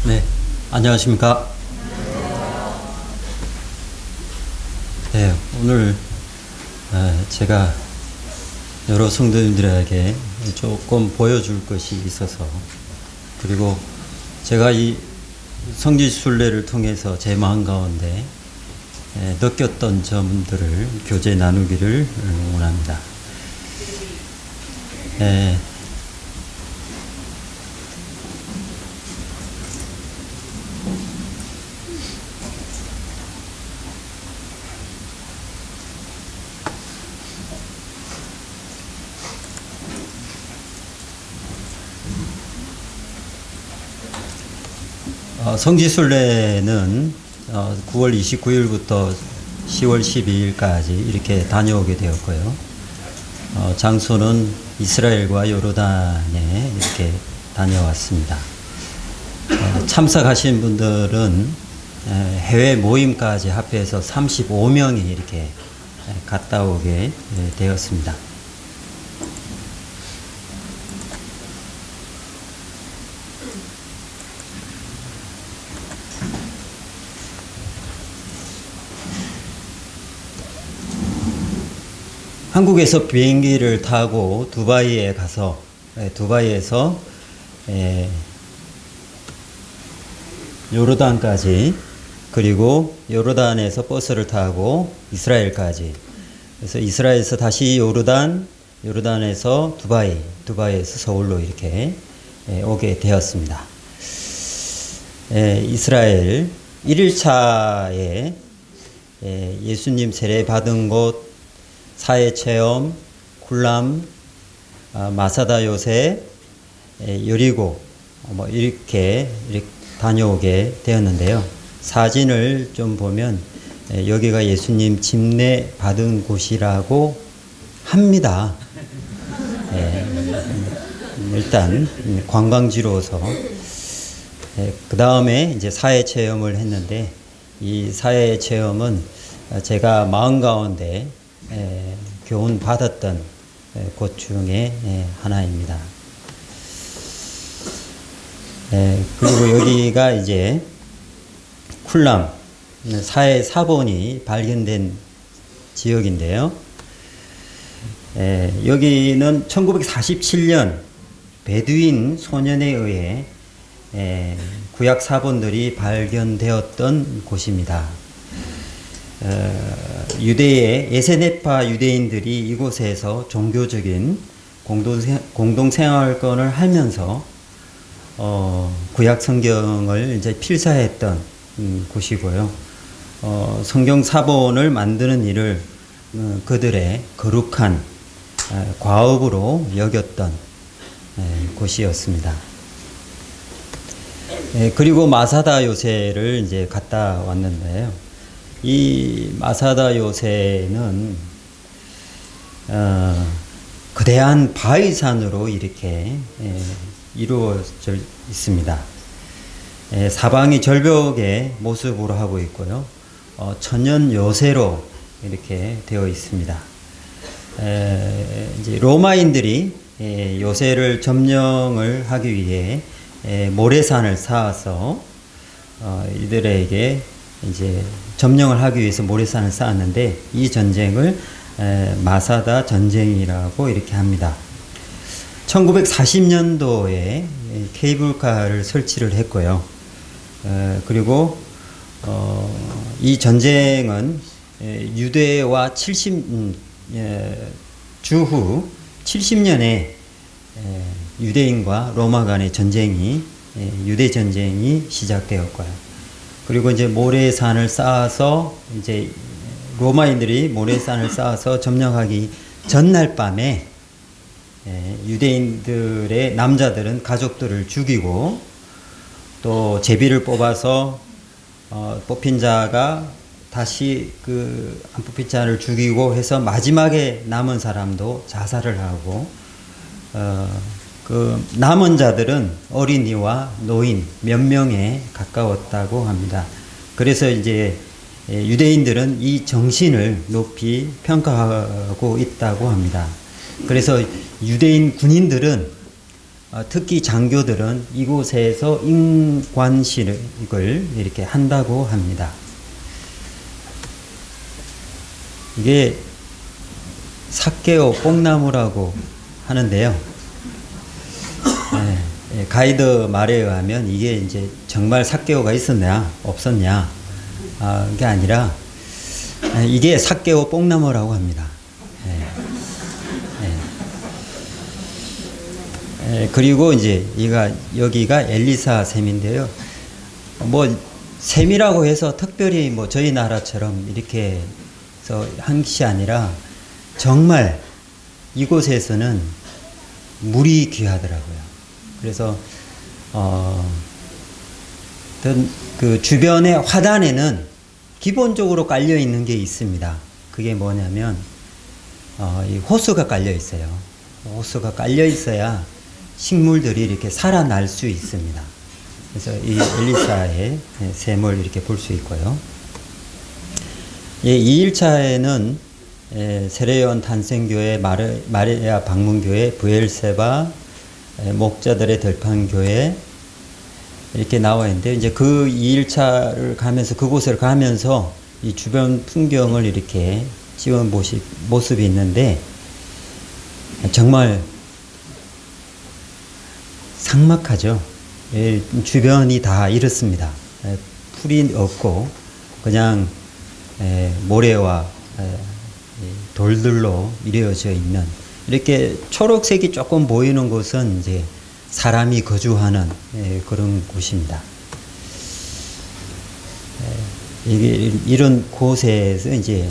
네, 안녕하십니까. 네, 오늘 제가 여러 성도님들에게 조금 보여줄 것이 있어서, 그리고 제가 이 성지순례를 통해서 제 마음 가운데 느꼈던 점들을 교제 나누기를 원합니다. 성지순례는 9월 29일부터 10월 12일까지 이렇게 다녀오게 되었고요. 장소는 이스라엘과 요르단에 이렇게 다녀왔습니다. 참석하신 분들은 해외 모임까지 합해서 35명이 이렇게 갔다 오게 되었습니다. 한국에서 비행기를 타고 두바이에 가서 두바이에서 요르단까지, 그리고 요르단에서 버스를 타고 이스라엘까지, 그래서 이스라엘에서 다시 요르단, 요르단에서 두바이, 두바이에서 서울로 이렇게 오게 되었습니다. 이스라엘 1일차에 예수님 세례 받은 곳, 사해체험, 쿨람, 마사다 요새, 여리고 이렇게 다녀오게 되었는데요. 사진을 좀 보면 여기가 예수님 침례 받은 곳이라고 합니다. 일단 관광지로서 그 다음에 이제 사해체험을 했는데, 이 사해체험은 제가 마음 가운데 교훈 받았던 곳 중에 하나입니다. 그리고 여기가 이제 쿨람 사해 사본이 발견된 지역인데요. 여기는 1947년 베두인 소년에 의해 구약 사본들이 발견되었던 곳입니다. 유대의 에세네파 유대인들이 이곳에서 종교적인 공동생활권을 하면서 구약 성경을 이제 필사했던 곳이고요. 성경 사본을 만드는 일을 그들의 거룩한 과업으로 여겼던 곳이었습니다. 그리고 마사다 요새를 이제 갔다 왔는데요. 이 마사다 요새는 거대한 바위산으로 이렇게 이루어져 있습니다. 사방이 절벽의 모습으로 하고 있고요. 천연 요새로 이렇게 되어 있습니다. 이제 로마인들이 요새를 점령을 하기 위해 모래산을 쌓아서 이들에게 이제 점령을 하기 위해서 모래산을 쌓았는데, 이 전쟁을 마사다 전쟁이라고 이렇게 합니다. 1940년도에 케이블카를 설치를 했고요. 그리고 이 전쟁은 유대와 주후 70년에 유대인과 로마 간의 전쟁이 유대 전쟁이 시작되었고요. 그리고 이제 모래산을 쌓아서, 이제 로마인들이 모래산을 쌓아서 점령하기 전날 밤에 유대인들의 남자들은 가족들을 죽이고, 또 제비를 뽑아서 뽑힌 자가 다시 안 뽑힌 자를 죽이고 해서 마지막에 남은 사람도 자살을 하고, 그 남은 자들은 어린이와 노인 몇 명에 가까웠다고 합니다. 그래서 이제 유대인들은 이 정신을 높이 평가하고 있다고 합니다. 그래서 유대인 군인들은 특히 장교들은 이곳에서 임관식을 이렇게 한다고 합니다. 이게 삭개오 뽕나무라고 하는데요. 가이드 말에 의하면 이게 이제 정말 삭개오가 있었냐 없었냐 게 아니라 이게 삭개오 뽕나무라고 합니다. 그리고 이제 여기가 엘리사 샘인데요. 뭐 샘이라고 해서 특별히 뭐 저희 나라처럼 이렇게 해서 한 것이 아니라 정말 이곳에서는 물이 귀하더라고요. 그래서 그 주변의 화단에는 기본적으로 깔려 있는 게 있습니다. 그게 뭐냐면 이 호수가 깔려 있어요. 호수가 깔려 있어야 식물들이 이렇게 살아날 수 있습니다. 그래서 이 엘리사의 샘을 이렇게 볼 수 있고요. 2일차에는 세례요한 탄생교회, 마리아 방문교회, 부엘세바, 목자들의 들판교회 이렇게 나와 있는데, 이제 그 2일차를 가면서 그곳을 가면서 이 주변 풍경을 이렇게 찍은 모습이 있는데 정말 삭막하죠. 주변이 다 이렇습니다. 풀이 없고 그냥 모래와 돌들로 이루어져 있는, 이렇게 초록색이 조금 보이는 곳은 이제 사람이 거주하는 그런 곳입니다. 이런 곳에서 이제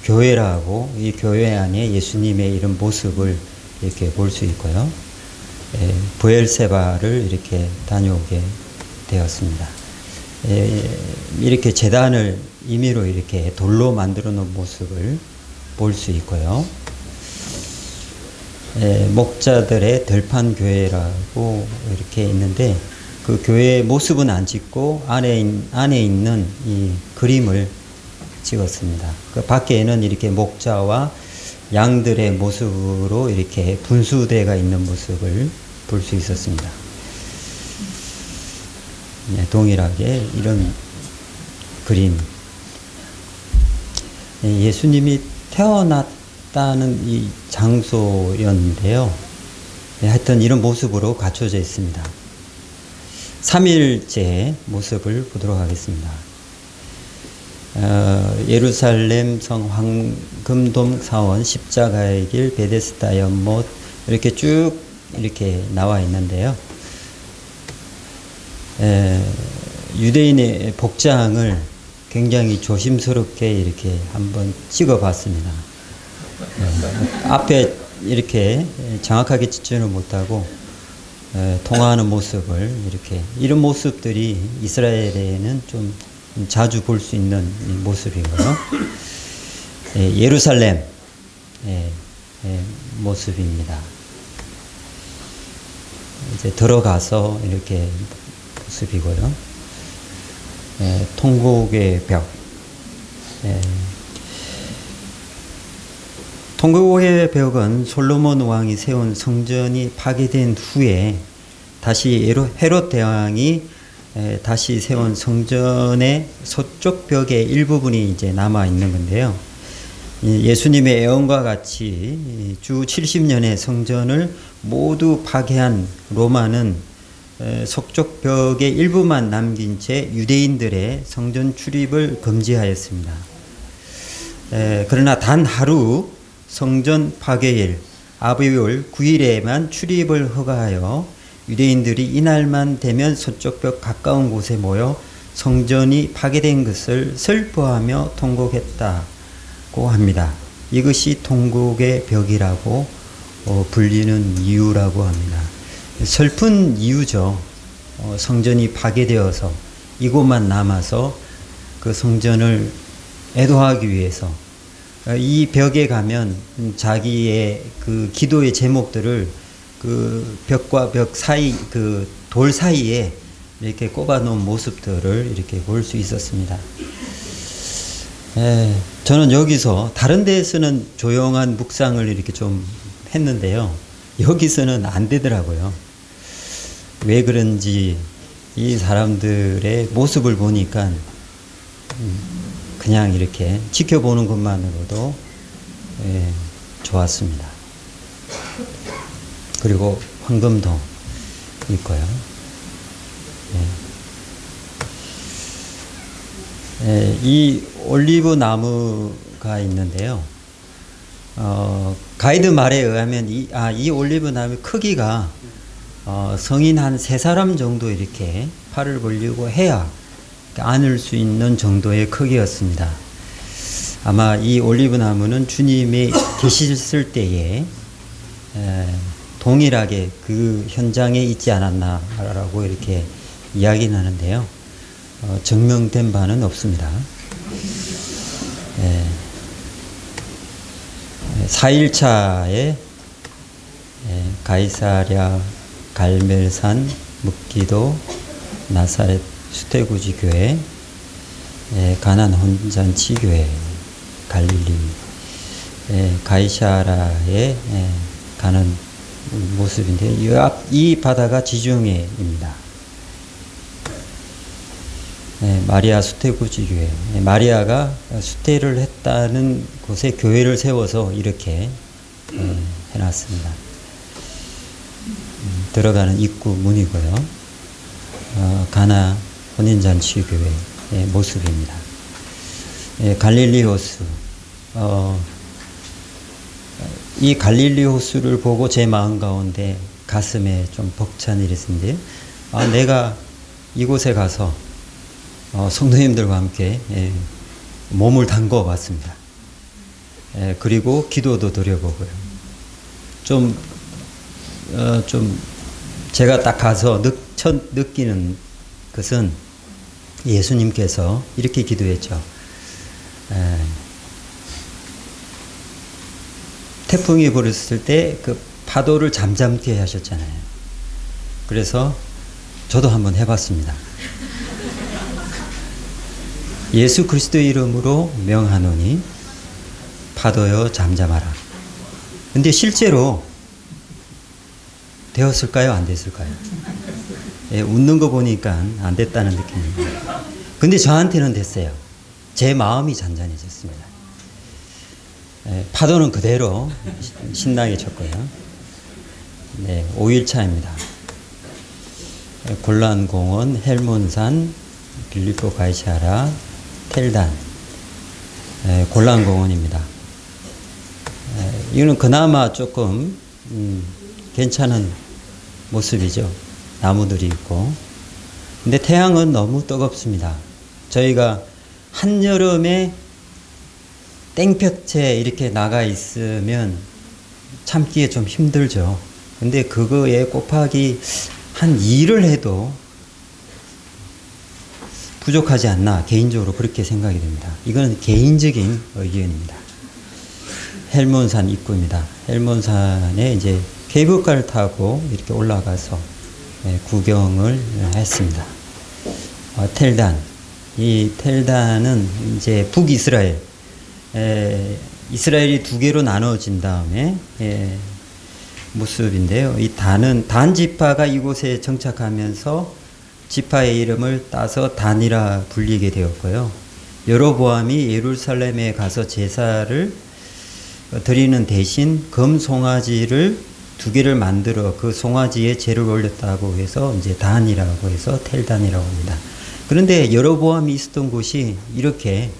교회라고, 이 교회 안에 예수님의 이런 모습을 이렇게 볼 수 있고요. 부엘세바를 이렇게 다녀오게 되었습니다. 이렇게 제단을 임의로 이렇게 돌로 만들어 놓은 모습을 볼 수 있고요. 목자들의 들판교회라고 이렇게 있는데, 그 교회의 모습은 안 찍고 안에 있는 이 그림을 찍었습니다. 그 밖에는 이렇게 목자와 양들의 모습으로 이렇게 분수대가 있는 모습을 볼 수 있었습니다. 동일하게 이런 그림. 예수님이 태어났다는 이 장소였는데요. 하여튼 이런 모습으로 갖춰져 있습니다. 3일째 모습을 보도록 하겠습니다. 예루살렘 성 황금돔 사원, 십자가의 길, 베데스다 연못 이렇게 쭉 이렇게 나와 있는데요. 유대인의 복장을 굉장히 조심스럽게 이렇게 한번 찍어 봤습니다. 앞에 이렇게 정확하게 찍지는 못하고 통화하는 모습을 이런 모습들이 이스라엘에는 좀 자주 볼 수 있는 모습이고요. 예루살렘 모습입니다. 이제 들어가서 이렇게 모습이고요. 통곡의 벽. 통곡의 벽은 솔로몬 왕이 세운 성전이 파괴된 후에 다시 헤롯 대왕이 다시 세운 성전의 서쪽 벽의 일부분이 이제 남아 있는 건데요. 예수님의 예언과 같이 주 70년의 성전을 모두 파괴한 로마는 서쪽 벽의 일부만 남긴 채 유대인들의 성전 출입을 금지하였습니다. 그러나 단 하루 성전 파괴일 아비월 9일에만 출입을 허가하여 유대인들이 이날만 되면 서쪽 벽 가까운 곳에 모여 성전이 파괴된 것을 슬퍼하며 통곡했다고 합니다. 이것이 통곡의 벽이라고 불리는 이유라고 합니다. 슬픈 이유죠. 성전이 파괴되어서 이곳만 남아서 그 성전을 애도하기 위해서 이 벽에 가면 자기의 그 기도의 제목들을 그 벽과 벽 사이, 그 돌 사이에 이렇게 꼽아 놓은 모습들을 이렇게 볼 수 있었습니다. 저는 여기서 다른 데에서는 조용한 묵상을 이렇게 좀 했는데요. 여기서는 안 되더라고요. 왜 그런지 이 사람들의 모습을 보니까 그냥 이렇게 지켜보는 것만으로도 좋았습니다. 그리고 황금도 있고요. 이 올리브 나무가 있는데요. 가이드 말에 의하면 이 올리브 나무 크기가 성인 한 3사람 정도 이렇게 팔을 벌리고 해야 안을 수 있는 정도의 크기였습니다. 아마 이 올리브 나무는 주님이 계셨을 때에 동일하게 그 현장에 있지 않았나라고 이렇게 이야기는 하는데요. 증명된 바는 없습니다. 4일차에 가이사랴 갈멜산 묵기도 나사렛 수태구지 교회 가난 혼잔치 교회 갈릴리 가이사라에 가는 모습인데 이 바다가 지중해입니다. 마리아 수태구지 교회 마리아가 수태를 했다는 곳에 교회를 세워서 이렇게 해놨습니다. 들어가는 입구 문이고요. 가나 혼인잔치 교회의 모습입니다. 갈릴리 호수 이 갈릴리 호수를 보고 제 마음 가운데 가슴에 좀 벅찬 일이 있었는데 내가 이곳에 가서 성도님들과 함께 몸을 담궈 봤습니다. 그리고 기도도 드려보고요. 좀 제가 딱 가서 첫 느끼는 것은 예수님께서 이렇게 기도했죠. 태풍이 불었을 때 그 파도를 잠잠케 하셨잖아요. 그래서 저도 한번 해봤습니다. 예수 그리스도의 이름으로 명하노니 파도여 잠잠하라. 근데 실제로 되었을까요? 안 됐을까요? 웃는 거 보니까 안 됐다는 느낌입니다. 근데 저한테는 됐어요. 제 마음이 잔잔해졌습니다. 파도는 그대로 신나게 쳤고요. 5일차입니다. 골란공원, 헬몬산, 빌리포 가이샤라, 텔단, 골란공원입니다. 이거는 그나마 조금 괜찮은 모습이죠. 나무들이 있고. 근데 태양은 너무 뜨겁습니다. 저희가 한여름에 땡볕에 이렇게 나가 있으면 참기에 좀 힘들죠. 근데 그거에 곱하기 한 2를 해도 부족하지 않나 개인적으로 그렇게 생각이 됩니다. 이건 개인적인 의견입니다. 헬몬산 입구입니다. 헬몬산에 이제 케이블카를 타고 이렇게 올라가서 구경을 했습니다. 텔단. 이 텔단은 이제 북이스라엘, 이스라엘이 2개로 나눠진 다음에 모습인데요. 이 단 지파가 이곳에 정착하면서 지파의 이름을 따서 단이라 불리게 되었고요. 여로보암이 예루살렘에 가서 제사를 드리는 대신 금 송아지를 2개를 만들어 그 송아지에 제를 올렸다고 해서 이제 단이라고 해서 텔단이라고 합니다. 그런데 여로보암이 있었던 곳이 이렇게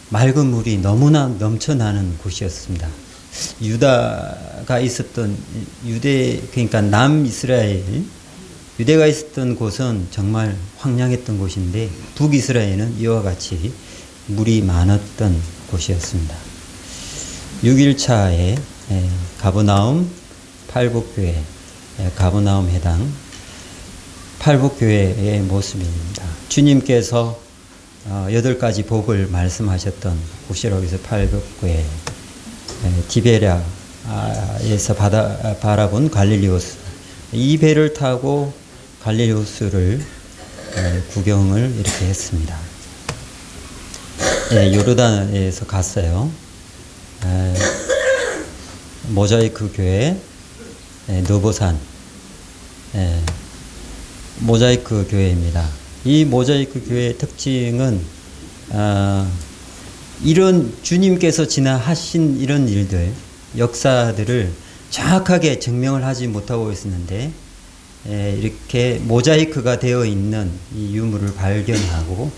맑은 물이 너무나 넘쳐나는 곳이었습니다. 유다가 있었던 그러니까 남이스라엘, 유대가 있었던 곳은 정말 황량했던 곳인데 북이스라엘은 이와 같이 물이 많았던 곳이었습니다. 6일차에 가버나움 팔복교회, 가버나움 해당 팔복교회의 모습입니다. 주님께서 8가지 복을 말씀하셨던 곳이라고 해서 팔복교회, 디베랴에서 바라본 갈릴리 호수, 이 배를 타고 갈릴리 호수를 구경을 이렇게 했습니다. 요르단에서 갔어요. 모자이크 교회, 느보산, 모자이크 교회입니다. 이 모자이크 교회의 특징은 이런 주님께서 지나하신 이런 일들, 역사들을 정확하게 증명을 하지 못하고 있었는데 이렇게 모자이크가 되어 있는 이 유물을 발견하고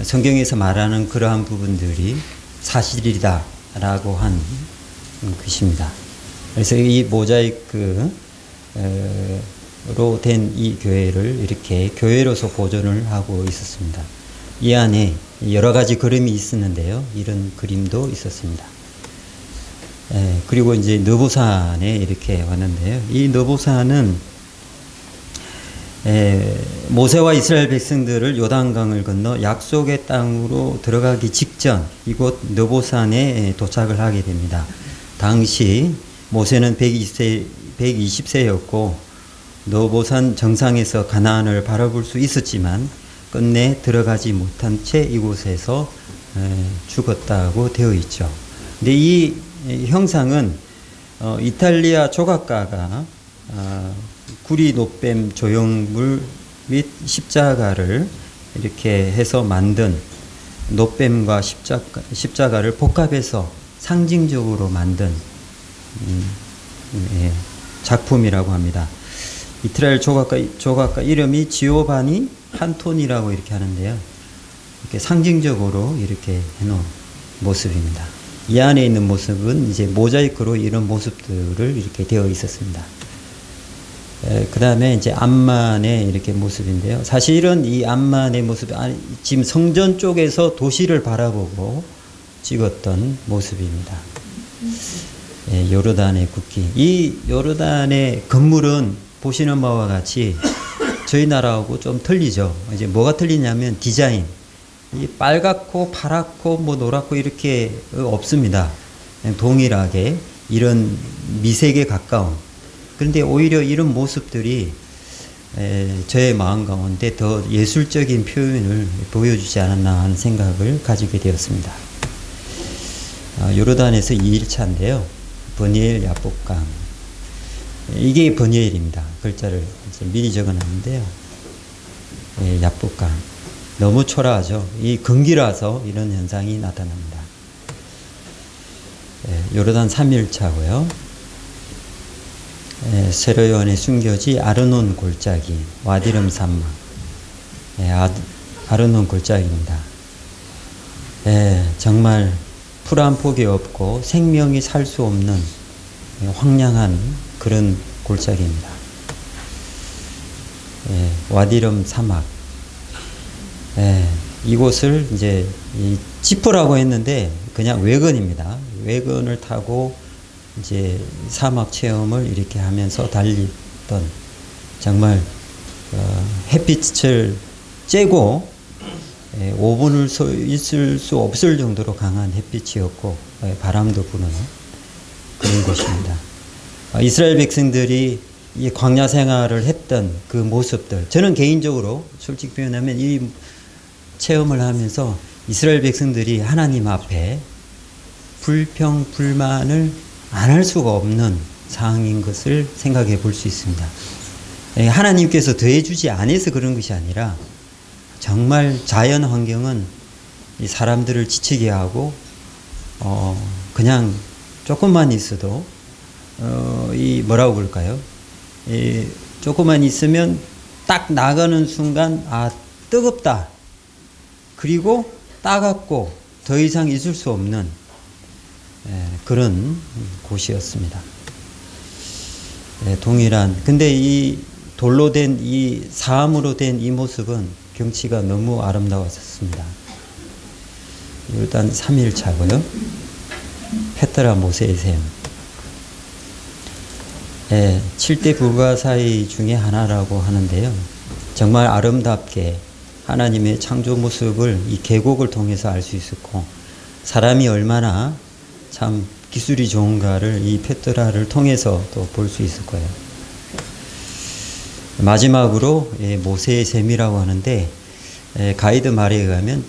성경에서 말하는 그러한 부분들이 사실이다 라고 한 것입니다. 그래서 이 모자이크로 된 이 교회를 이렇게 교회로서 보존을 하고 있었습니다. 이 안에 여러 가지 그림이 있었는데요. 이런 그림도 있었습니다. 그리고 이제 느보산에 이렇게 왔는데요. 이 느보산은 모세와 이스라엘 백성들을 요단강을 건너 약속의 땅으로 들어가기 직전 이곳 느보산에 도착을 하게 됩니다. 당시 모세는 120세였고 느보산 정상에서 가나안을 바라볼 수 있었지만 끝내 들어가지 못한 채 이곳에서 죽었다고 되어 있죠. 근데 이 형상은 이탈리아 조각가가 구리 노뱀 조형물 및 십자가를 이렇게 해서 만든 노뱀과 십자가를 복합해서 상징적으로 만든 작품이라고 합니다. 이스라엘 조각가 이름이 지오바니 판토니라고 이렇게 하는데요. 이렇게 상징적으로 이렇게 해놓은 모습입니다. 이 안에 있는 모습은 이제 모자이크로 이런 모습들을 이렇게 되어 있었습니다. 그 다음에 이제 암만의 이렇게 모습인데요. 사실은 이 암만의 모습, 지금 성전 쪽에서 도시를 바라보고 찍었던 모습입니다. 요르단의 국기. 이 요르단의 건물은 보시는 바와 같이 저희 나라하고 좀 틀리죠. 이제 뭐가 틀리냐면 디자인. 이 빨갛고 파랗고 뭐 노랗고 이렇게 없습니다. 그냥 동일하게 이런 미색에 가까운. 그런데 오히려 이런 모습들이 저의 마음 가운데 더 예술적인 표현을 보여주지 않았나 하는 생각을 가지게 되었습니다. 요르단에서 2일차인데요. 버니엘 야복강. 이게 버니엘입니다. 글자를 미리 적어놨는데요. 야복강. 너무 초라하죠. 이 건기라서 이런 현상이 나타납니다. 요르단 3일차고요. 세로요한의 순교지 아르논 골짜기, 와디름 산막. 아르논 골짜기입니다. 정말 풀 한 폭이 없고 생명이 살 수 없는 황량한 그런 골짜기입니다. 와디름 사막. 이곳을 이제 지프라고 했는데 그냥 외건입니다. 외건을 타고 이제 사막 체험을 이렇게 하면서 달리던 정말 햇빛을 쬐고 5분을 서 있을 수 없을 정도로 강한 햇빛이었고 바람도 부는 그런 곳입니다. 이스라엘 백성들이 이 광야 생활을 했던 그 모습들, 저는 개인적으로 솔직히 표현하면 이 체험을 하면서 이스라엘 백성들이 하나님 앞에 불평, 불만을 안 할 수가 없는 상황인 것을 생각해 볼 수 있습니다. 하나님께서 더해주지 않아서 그런 것이 아니라 정말 자연 환경은 이 사람들을 지치게 하고 그냥 조금만 있어도 이 뭐라고 그럴까요? 조금만 있으면 딱 나가는 순간 뜨겁다. 그리고 따갑고 더 이상 있을 수 없는 그런 곳이었습니다. 동일한. 근데 이 돌로 된 이 사암으로 된 이 모습은 경치가 너무 아름다웠습니다. 일단 3일차고요. 페트라 모세의 샘. 7대 불가사의 중에 하나라고 하는데요. 정말 아름답게 하나님의 창조 모습을 이 계곡을 통해서 알 수 있었고, 사람이 얼마나 참 기술이 좋은가를 이 페트라를 통해서 또 볼 수 있을 거예요. 마지막으로 모세의 샘이라고 하는데, 가이드 말에 의하면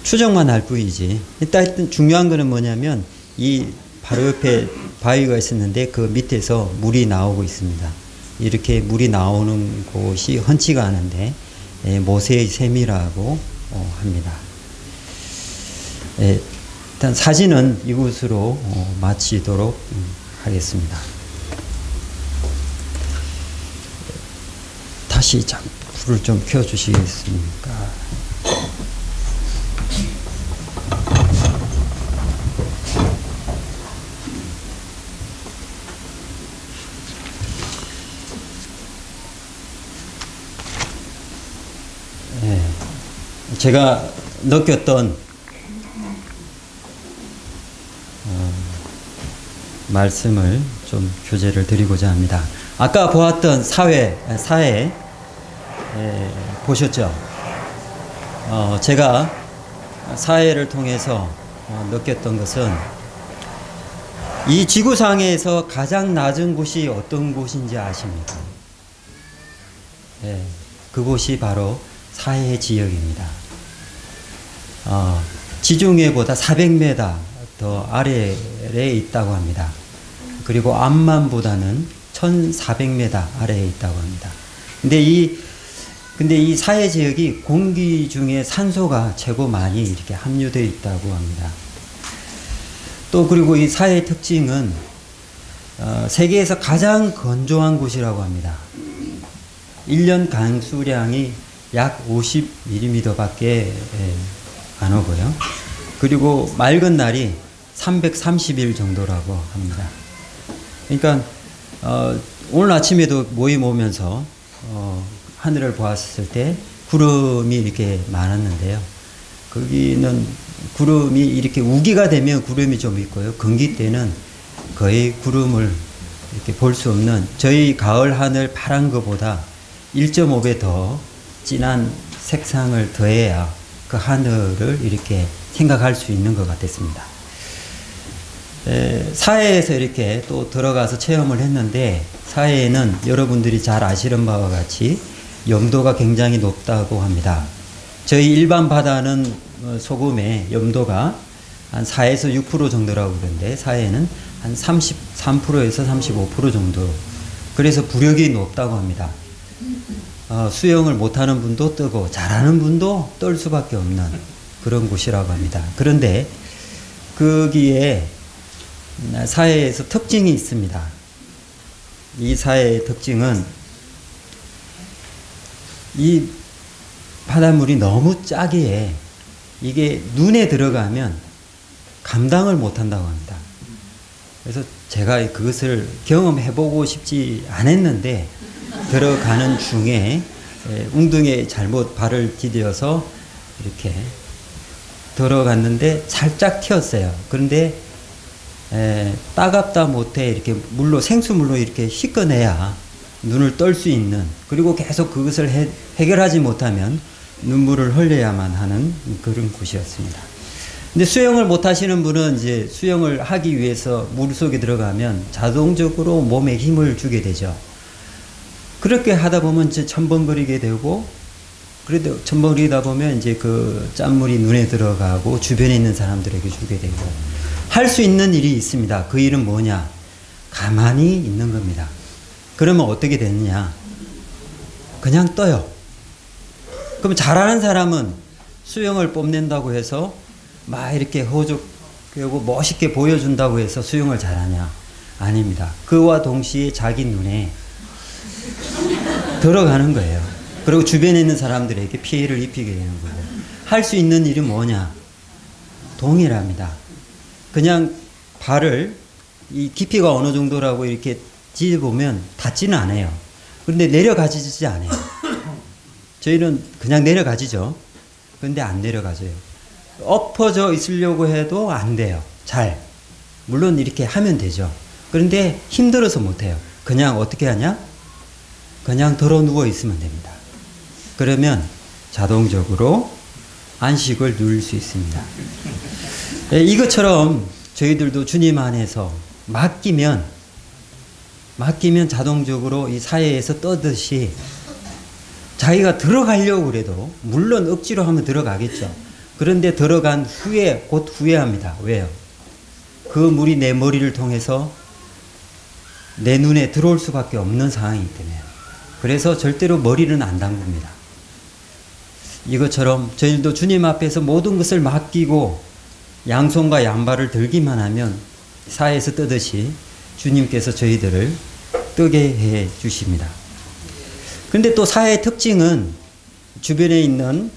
추정만 할 뿐이지, 일단 중요한 거는 뭐냐면 이 바로 옆에 바위가 있었는데 그 밑에서 물이 나오고 있습니다. 이렇게 물이 나오는 곳이 흔치가 않은데 모세의 샘이라고 합니다. 일단 사진은 이곳으로 마치도록 하겠습니다. 다시 불을 좀 켜주시겠습니까? 제가 느꼈던 말씀을 좀 교제를 드리고자 합니다. 아까 보았던 사회 보셨죠? 제가 사회를 통해서 느꼈던 것은 이 지구상에서 가장 낮은 곳이 어떤 곳인지 아십니까? 그곳이 바로 사해 지역입니다. 지중해보다 400m 더 아래에 있다고 합니다. 그리고 암만보다는 1400m 아래에 있다고 합니다. 근데 이 사해 지역이 공기 중에 산소가 최고 많이 이렇게 함유되어 있다고 합니다. 또 그리고 이 사해의 특징은 세계에서 가장 건조한 곳이라고 합니다. 1년 강수량이 약 50mm 밖에 안 오고요. 그리고 맑은 날이 330일 정도라고 합니다. 그러니까 오늘 아침에도 모임 오면서 하늘을 보았을 때 구름이 이렇게 많았는데요. 거기는 구름이 이렇게 우기가 되면 구름이 좀 있고요. 건기 때는 거의 구름을 이렇게 볼 수 없는, 저희 가을 하늘 파란 것보다 1.5배 더 진한 색상을 더해야 그 하늘을 이렇게 생각할 수 있는 것 같았습니다. 사해에서 이렇게 또 들어가서 체험을 했는데, 사해에는 여러분들이 잘 아시는 바와 같이 염도가 굉장히 높다고 합니다. 저희 일반 바다는 소금의 염도가 한 4에서 6% 정도라고 그러는데, 사해는 한 33%에서 35% 정도. 그래서 부력이 높다고 합니다. 수영을 못하는 분도 뜨고 잘하는 분도 떨 수밖에 없는 그런 곳이라고 합니다. 그런데 거기에 사해에서 특징이 있습니다. 이 사해의 특징은 이 바닷물이 너무 짜기에 이게 눈에 들어가면 감당을 못한다고 합니다. 그래서 제가 그것을 경험해보고 싶지 않았는데, 들어가는 중에 웅둥이에 잘못 발을 디뎌서 이렇게 들어갔는데 살짝 튀었어요. 그런데 따갑다 못해 이렇게 물로, 생수물로 이렇게 씻어내야 눈을 뜰 수 있는, 그리고 계속 그것을 해결하지 못하면 눈물을 흘려야만 하는 그런 곳이었습니다. 근데 수영을 못 하시는 분은 이제 수영을 하기 위해서 물 속에 들어가면 자동적으로 몸에 힘을 주게 되죠. 그렇게 하다 보면 이제 첨벙거리게 되고, 그래도 첨벙거리다 보면 이제 그 짠물이 눈에 들어가고 주변에 있는 사람들에게 주게 되고, 할 수 있는 일이 있습니다. 그 일은 뭐냐? 가만히 있는 겁니다. 그러면 어떻게 되느냐? 그냥 떠요. 그럼 잘하는 사람은 수영을 뽐낸다고 해서 막 이렇게 호적하고 멋있게 보여준다고 해서 수영을 잘하냐? 아닙니다. 그와 동시에 자기 눈에 들어가는 거예요. 그리고 주변에 있는 사람들에게 피해를 입히게 되는 거고, 할 수 있는 일이 뭐냐? 동일합니다. 그냥 발을, 이 깊이가 어느 정도라고 이렇게 짚어보면 닿지는 않아요. 그런데 내려가지지 않아요. 저희는 그냥 내려가지죠. 그런데 안 내려가져요. 엎어져 있으려고 해도 안 돼요. 잘. 물론 이렇게 하면 되죠. 그런데 힘들어서 못해요. 그냥 어떻게 하냐? 그냥 덜어 누워 있으면 됩니다. 그러면 자동적으로 안식을 누릴 수 있습니다. 이것처럼 저희들도 주님 안에서 맡기면 자동적으로 이 사회에서 떠듯이 자기가 들어가려고 그래도, 물론 억지로 하면 들어가겠죠. 그런데 들어간 후에 곧 후회합니다. 왜요? 그 물이 내 머리를 통해서 내 눈에 들어올 수밖에 없는 상황이기 때문에 그래서 절대로 머리는 안 담굽니다. 이것처럼 저희도 주님 앞에서 모든 것을 맡기고 양손과 양발을 들기만 하면 사에서 뜨듯이 주님께서 저희들을 뜨게 해 주십니다. 그런데 또 사의 특징은 주변에 있는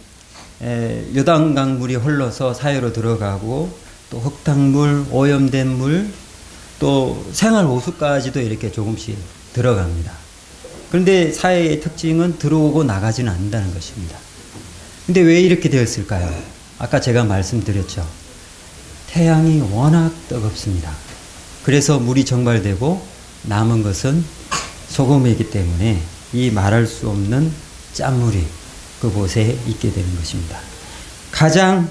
요단강물이 흘러서 사해로 들어가고 또 흙탕물, 오염된 물, 또 생활호수까지도 이렇게 조금씩 들어갑니다. 그런데 사해의 특징은 들어오고 나가지는 않는다는 것입니다. 근데 왜 이렇게 되었을까요? 아까 제가 말씀드렸죠. 태양이 워낙 뜨겁습니다. 그래서 물이 증발되고 남은 것은 소금이기 때문에 이 말할 수 없는 짠물이 그곳에 있게 되는 것입니다. 가장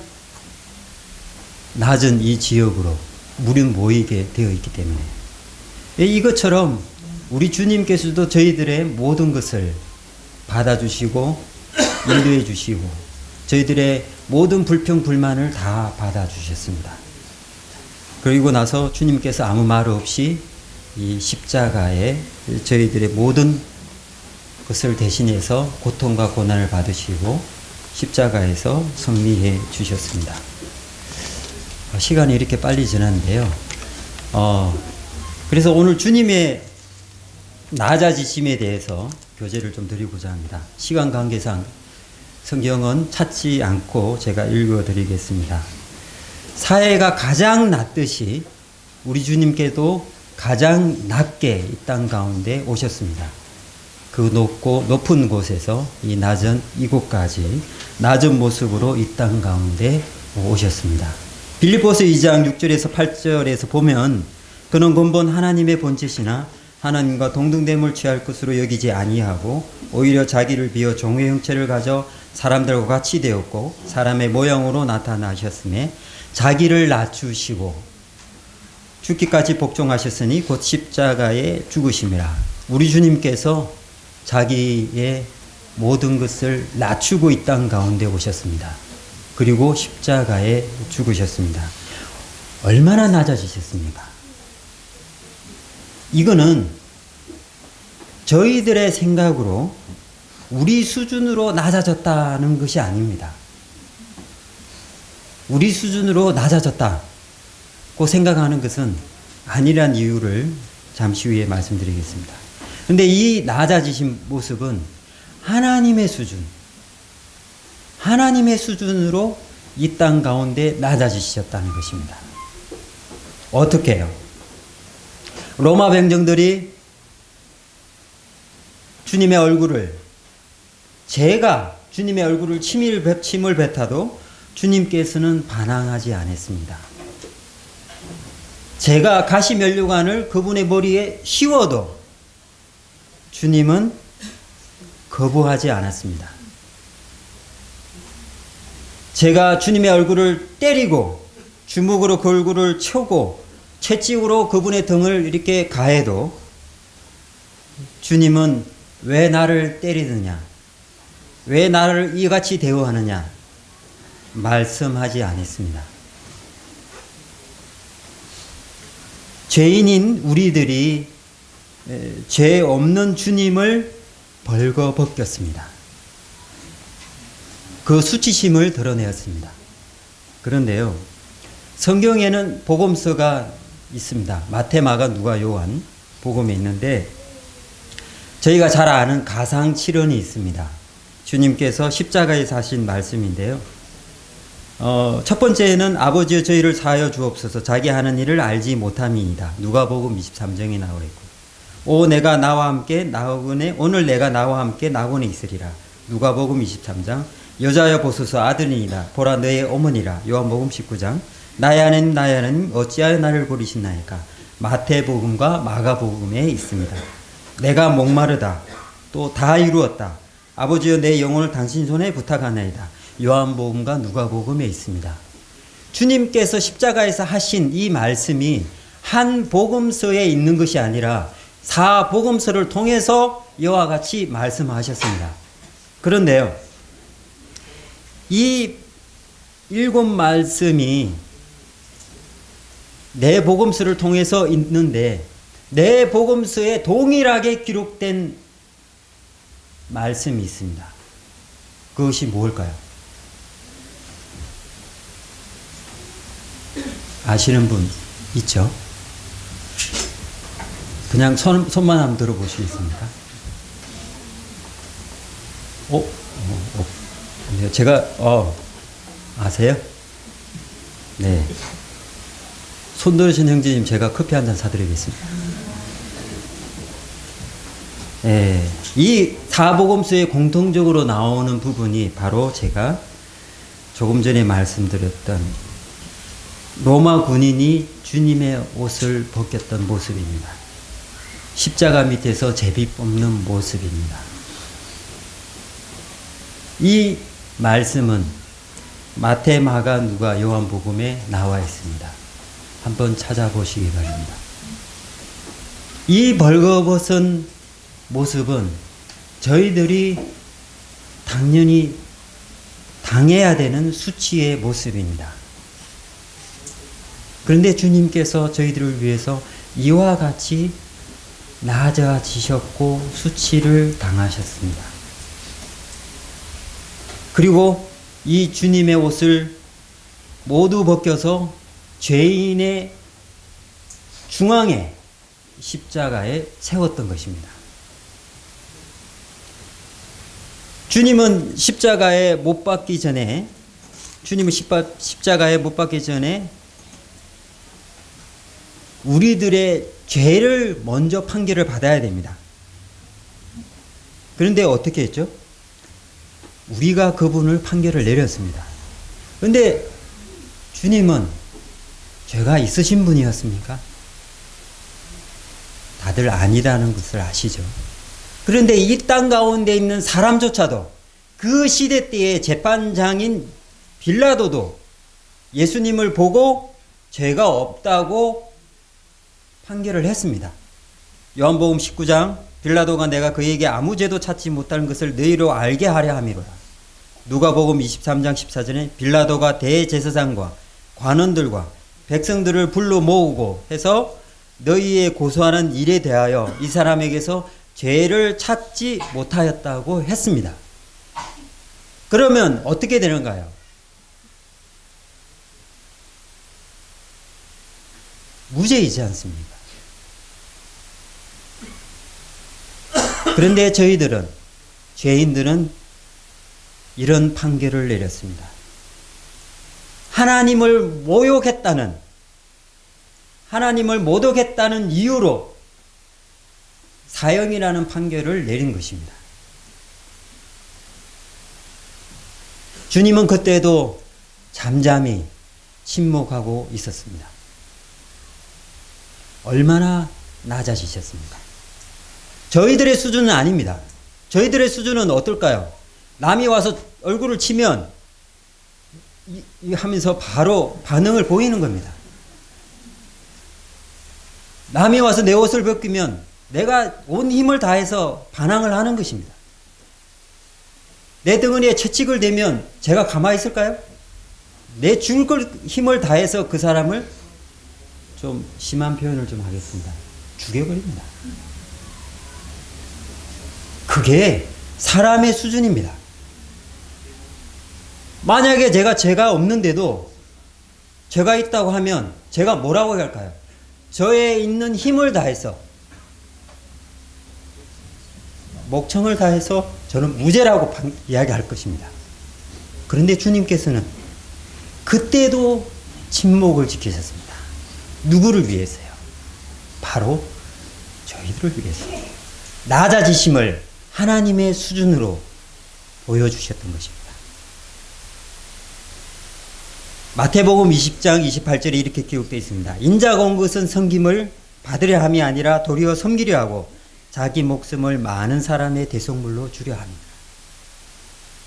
낮은 이 지역으로 물이 모이게 되어 있기 때문에 이것처럼 우리 주님께서도 저희들의 모든 것을 받아주시고 인도해 주시고 저희들의 모든 불평 불만을 다 받아주셨습니다. 그리고 나서 주님께서 아무 말 없이 이 십자가에 저희들의 모든 것을 대신해서 고통과 고난을 받으시고 십자가에서 승리해 주셨습니다. 시간이 이렇게 빨리 지났는데요. 그래서 오늘 주님의 낮아지심에 대해서 교제를 좀 드리고자 합니다. 시간 관계상 성경은 찾지 않고 제가 읽어드리겠습니다. 사해가 가장 낮듯이 우리 주님께도 가장 낮게 이 땅 가운데 오셨습니다. 그 높은 곳에서 이 낮은 이곳까지 낮은 모습으로 이 땅 가운데 오셨습니다. 빌립보서 2장 6절에서 8절에서 보면 그는 근본 하나님의 본체시나 하나님과 동등됨을 취할 것으로 여기지 아니하고 오히려 자기를 비어 종의 형체를 가져 사람들과 같이 되었고 사람의 모양으로 나타나셨음에 자기를 낮추시고 죽기까지 복종하셨으니 곧 십자가에 죽으심이라. 우리 주님께서 자기의 모든 것을 낮추고 이 땅 가운데 오셨습니다. 그리고 십자가에 죽으셨습니다. 얼마나 낮아지셨습니까? 이거는 저희들의 생각으로 우리 수준으로 낮아졌다는 것이 아닙니다. 우리 수준으로 낮아졌다고 생각하는 것은 아니란 이유를 잠시 후에 말씀드리겠습니다. 그런데 이 낮아지신 모습은 하나님의 수준으로 이 땅 가운데 낮아지셨다는 것입니다. 어떻게 해요? 로마 병정들이 주님의 얼굴을 제가 주님의 얼굴을 침을 뱉어도 주님께서는 반항하지 않았습니다. 제가 가시면류관을 그분의 머리에 씌워도 주님은 거부하지 않았습니다. 제가 주님의 얼굴을 때리고 주먹으로 그 얼굴을 쳐고 채찍으로 그분의 등을 이렇게 가해도 주님은 왜 나를 때리느냐? 왜 나를 이같이 대우하느냐? 말씀하지 않았습니다. 죄인인 우리들이 죄 없는 주님을 벌거벗겼습니다. 그 수치심을 드러내었습니다. 그런데요, 성경에는 복음서가 있습니다. 마태, 마가, 누가, 요한 복음에 있는데 저희가 잘 아는 가상칠언이 있습니다. 주님께서 십자가에서 하신 말씀인데요. 첫 번째는 아버지여 저희를 사하여 주옵소서 자기 하는 일을 알지 못함이니이다. 누가복음 23장에 나와 있고 오 내가 나와 함께 나오거네 오늘 내가 나와 함께 나고네 있으리라. 누가복음 23장 여자여 보소서 아들이니이다. 보라 너의 어머니라. 요한복음 19장 나의 하나님 나의 하나님 어찌하여 나를 버리시나이까. 마태복음과 마가복음에 있습니다. 내가 목마르다. 또 다 이루었다. 아버지여 내 영혼을 당신 손에 부탁하나이다. 요한복음과 누가복음에 있습니다. 주님께서 십자가에서 하신 이 말씀이 한 복음서에 있는 것이 아니라 4복음서를 통해서 이와 같이 말씀하셨습니다. 그런데요, 이 7말씀이 네 복음서를 통해서 있는데 네 복음서에 동일하게 기록된 말씀이 있습니다. 그것이 뭘까요? 아시는 분 있죠? 그냥 손만 한번 들어보시겠습니까? 제가 아세요? 네. 손 들으신 형제님, 제가 커피 한 잔 사드리겠습니다. 네. 이 사복음서에 공통적으로 나오는 부분이 바로 제가 조금 전에 말씀드렸던 로마 군인이 주님의 옷을 벗겼던 모습입니다. 십자가 밑에서 제비 뽑는 모습입니다. 이 말씀은 마태, 마가, 누가, 요한복음에 나와 있습니다. 한번 찾아보시기 바랍니다. 이 벌거벗은 모습은 저희들이 당연히 당해야 되는 수치의 모습입니다. 그런데 주님께서 저희들을 위해서 이와 같이 낮아지셨고 수치를 당하셨습니다. 그리고 이 주님의 옷을 모두 벗겨서 죄인의 중앙에 십자가에 세웠던 것입니다. 주님은 십자가에 못 박기 전에 우리들의 죄를 먼저 판결을 받아야 됩니다. 그런데 어떻게 했죠? 우리가 그분을 판결을 내렸습니다. 그런데 주님은 죄가 있으신 분이었습니까? 다들 아니라는 것을 아시죠? 그런데 이 땅 가운데 있는 사람조차도 그 시대 때의 재판장인 빌라도도 예수님을 보고 죄가 없다고 판결을 했습니다. 요한복음 19장 빌라도가 내가 그에게 아무 죄도 찾지 못하는 것을 너희로 알게 하려 함이로라. 누가복음 23장 14절에 빌라도가 대제사장과 관원들과 백성들을 불러 모으고 해서 너희의 고소하는 일에 대하여 이 사람에게서 죄를 찾지 못하였다고 했습니다. 그러면 어떻게 되는가요? 무죄이지 않습니까? 그런데 저희들은, 죄인들은 이런 판결을 내렸습니다. 하나님을 모욕했다는 이유로 사형이라는 판결을 내린 것입니다. 주님은 그때도 잠잠히 침묵하고 있었습니다. 얼마나 낮아지셨습니까? 저희들의 수준은 아닙니다. 저희들의 수준은 어떨까요? 남이 와서 얼굴을 치면 하면서 바로 반응을 보이는 겁니다. 남이 와서 내 옷을 벗기면 내가 온 힘을 다해서 반항을 하는 것입니다. 내 등은에 채찍을 대면 제가 가만히 있을까요? 내 죽을 힘을 다해서 그 사람을, 좀 심한 표현을 좀 하겠습니다, 죽여버립니다. 그게 사람의 수준입니다. 만약에 죄가 없는데도 죄가 있다고 하면 제가 뭐라고 할까요? 저에 있는 힘을 다해서, 목청을 다해서 저는 무죄라고 이야기할 것입니다. 그런데 주님께서는 그때도 침묵을 지키셨습니다. 누구를 위해서요? 바로 저희들을 위해서. 낮아지심을 하나님의 수준으로 보여주셨던 것입니다. 마태복음 20장 28절에 이렇게 기록되어 있습니다. 인자가 온 것은 섬김을 받으려 함이 아니라 도리어 섬기려 하고 자기 목숨을 많은 사람의 대속물로 주려 합니다.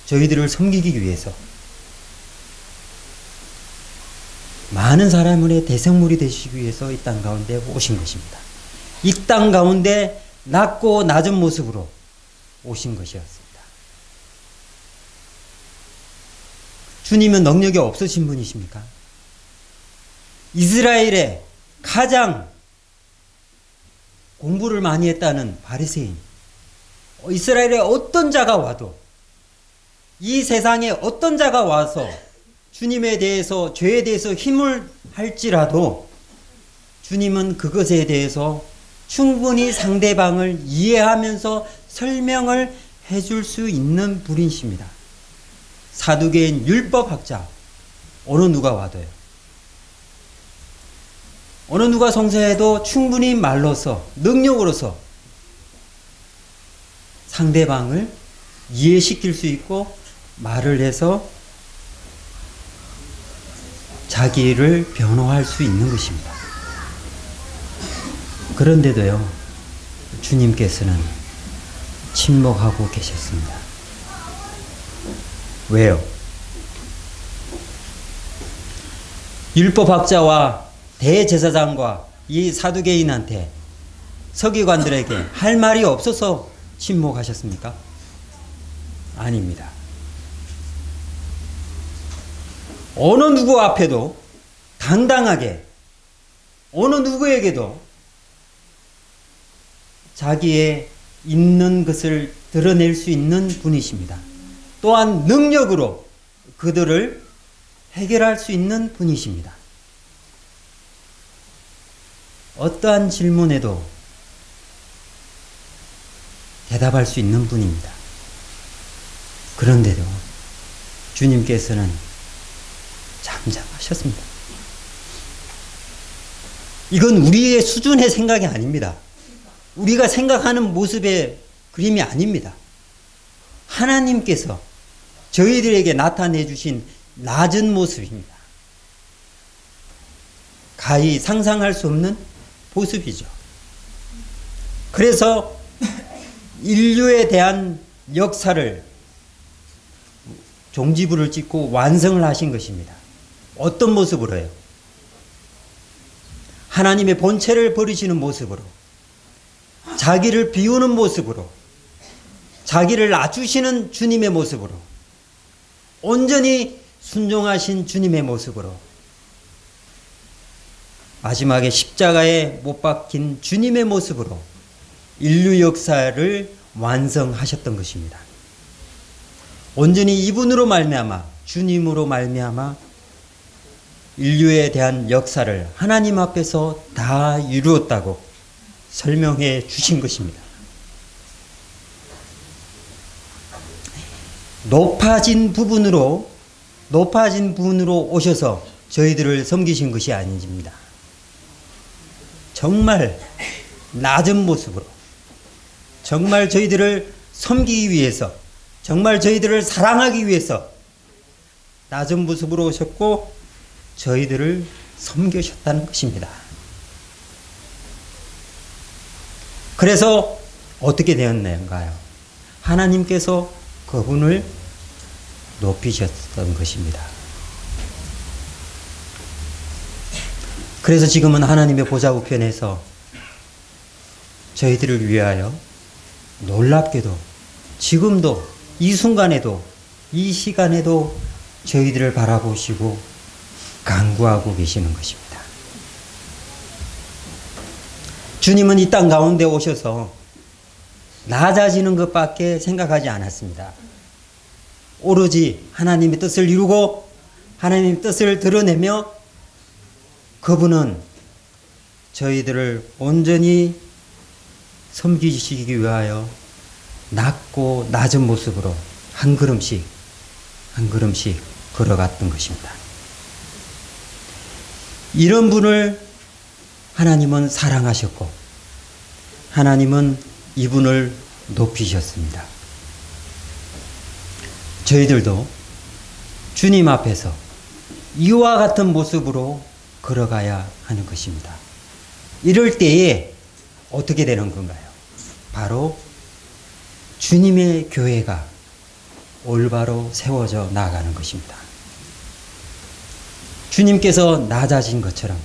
저희들을 섬기기 위해서, 많은 사람의 대속물이 되시기 위해서 이 땅 가운데 오신 것입니다. 이 땅 가운데 낮고 낮은 모습으로 오신 것이었습니다. 주님은 능력이 없으신 분이십니까? 이스라엘의 가장 공부를 많이 했다는 바리새인, 이스라엘에 어떤 자가 와도, 이 세상에 어떤 자가 와서 주님에 대해서, 죄에 대해서 힘을 할지라도 주님은 그것에 대해서 충분히 상대방을 이해하면서 설명을 해줄 수 있는 분이십니다. 사두개인 율법학자 어느 누가 와도요. 어느 누가 성서해도 충분히 말로서, 능력으로서 상대방을 이해시킬 수 있고 말을 해서 자기를 변호할 수 있는 것입니다. 그런데도요, 주님께서는 침묵하고 계셨습니다. 왜요? 율법학자와 대제사장과 이 사두개인한테, 서기관들에게 할 말이 없어서 침묵하셨습니까? 아닙니다. 어느 누구 앞에도 당당하게, 어느 누구에게도 자기의 있는 것을 드러낼 수 있는 분이십니다. 또한 능력으로 그들을 해결할 수 있는 분이십니다. 어떠한 질문에도 대답할 수 있는 분입니다. 그런데도 주님께서는 잠잠하셨습니다. 이건 우리의 수준의 생각이 아닙니다. 우리가 생각하는 모습의 그림이 아닙니다. 하나님께서 저희들에게 나타내 주신 낮은 모습입니다. 가히 상상할 수 없는 모습이죠. 그래서 인류에 대한 역사를 종지부를 찍고 완성을 하신 것입니다. 어떤 모습으로요? 하나님의 본체를 버리시는 모습으로, 자기를 비우는 모습으로, 자기를 낮추시는 주님의 모습으로, 온전히 순종하신 주님의 모습으로, 마지막에 십자가에 못 박힌 주님의 모습으로 인류 역사를 완성하셨던 것입니다. 온전히 이분으로 말미암아, 주님으로 말미암아 인류에 대한 역사를 하나님 앞에서 다 이루었다고 설명해 주신 것입니다. 높아진 부분으로 오셔서 저희들을 섬기신 것이 아닙니다. 정말 낮은 모습으로, 정말 저희들을 섬기기 위해서, 정말 저희들을 사랑하기 위해서 낮은 모습으로 오셨고 저희들을 섬기셨다는 것입니다. 그래서 어떻게 되었는가요? 하나님께서 그분을 높이셨던 것입니다. 그래서 지금은 하나님의 보좌 우편에서 저희들을 위하여 놀랍게도 지금도 이 순간에도, 이 시간에도 저희들을 바라보시고 간구하고 계시는 것입니다. 주님은 이 땅 가운데 오셔서 낮아지는 것밖에 생각하지 않았습니다. 오로지 하나님의 뜻을 이루고 하나님의 뜻을 드러내며 그분은 저희들을 온전히 섬기시기 위하여 낮고 낮은 모습으로 한 걸음씩 한 걸음씩 걸어갔던 것입니다. 이런 분을 하나님은 사랑하셨고 하나님은 이분을 높이셨습니다. 저희들도 주님 앞에서 이와 같은 모습으로 걸어가야 하는 것입니다. 이럴 때에 어떻게 되는 건가요? 바로 주님의 교회가 올바로 세워져 나가는 것입니다. 주님께서 낮아진 것처럼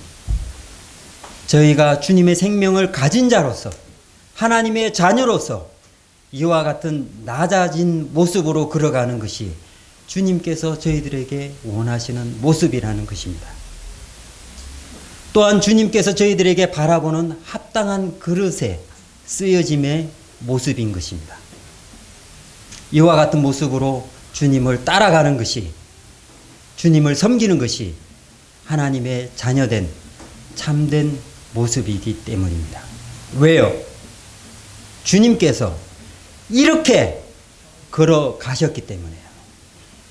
저희가 주님의 생명을 가진 자로서 하나님의 자녀로서 이와 같은 낮아진 모습으로 걸어가는 것이 주님께서 저희들에게 원하시는 모습이라는 것입니다. 또한 주님께서 저희들에게 바라보는 합당한 그릇에 쓰여짐의 모습인 것입니다. 이와 같은 모습으로 주님을 따라가는 것이, 주님을 섬기는 것이 하나님의 자녀된 참된 모습이기 때문입니다. 왜요? 주님께서 이렇게 걸어가셨기 때문에요.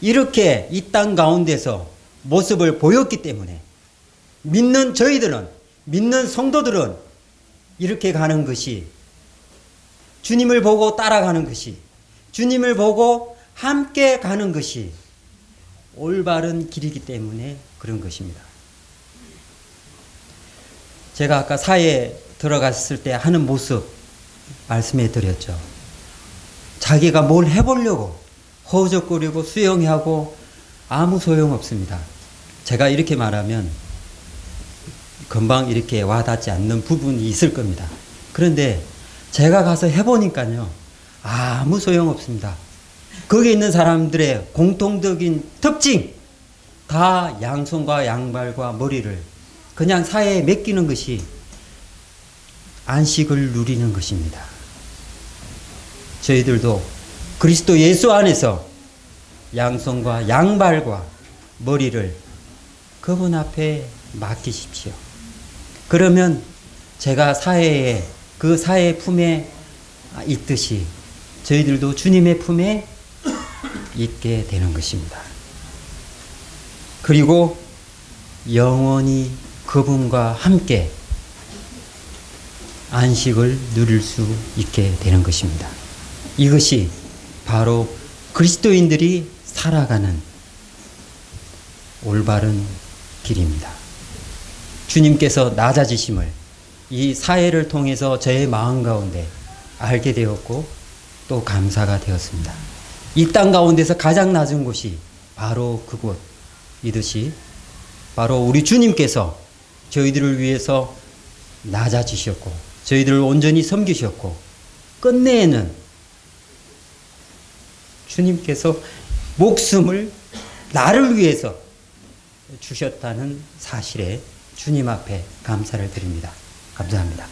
이렇게 이 땅 가운데서 모습을 보였기 때문에 믿는 저희들은, 믿는 성도들은 이렇게 가는 것이, 주님을 보고 따라가는 것이, 주님을 보고 함께 가는 것이 올바른 길이기 때문에 그런 것입니다. 제가 아까 사회에 들어갔을 때 하는 모습 말씀해 드렸죠. 자기가 뭘 해보려고 허우적거리고 수영하고 아무 소용없습니다. 제가 이렇게 말하면 금방 이렇게 와닿지 않는 부분이 있을 겁니다. 그런데 제가 가서 해보니까요, 아무 소용없습니다. 거기 있는 사람들의 공통적인 특징, 다 양손과 양발과 머리를 그냥 사회에 맡기는 것이 안식을 누리는 것입니다. 저희들도 그리스도 예수 안에서 양손과 양발과 머리를 그분 앞에 맡기십시오. 그러면 제가 사회에, 그 사회 품에 있듯이 저희들도 주님의 품에 있게 되는 것입니다. 그리고 영원히 그분과 함께 안식을 누릴 수 있게 되는 것입니다. 이것이 바로 그리스도인들이 살아가는 올바른 길입니다. 주님께서 낮아지심을 이 사회를 통해서 저의 마음 가운데 알게 되었고 또 감사가 되었습니다. 이 땅 가운데서 가장 낮은 곳이 바로 그곳이듯이 바로 우리 주님께서 저희들을 위해서 낮아지셨고 저희들을 온전히 섬기셨고 끝내에는 주님께서 목숨을 나를 위해서 주셨다는 사실에 주님 앞에 감사를 드립니다. 감사합니다.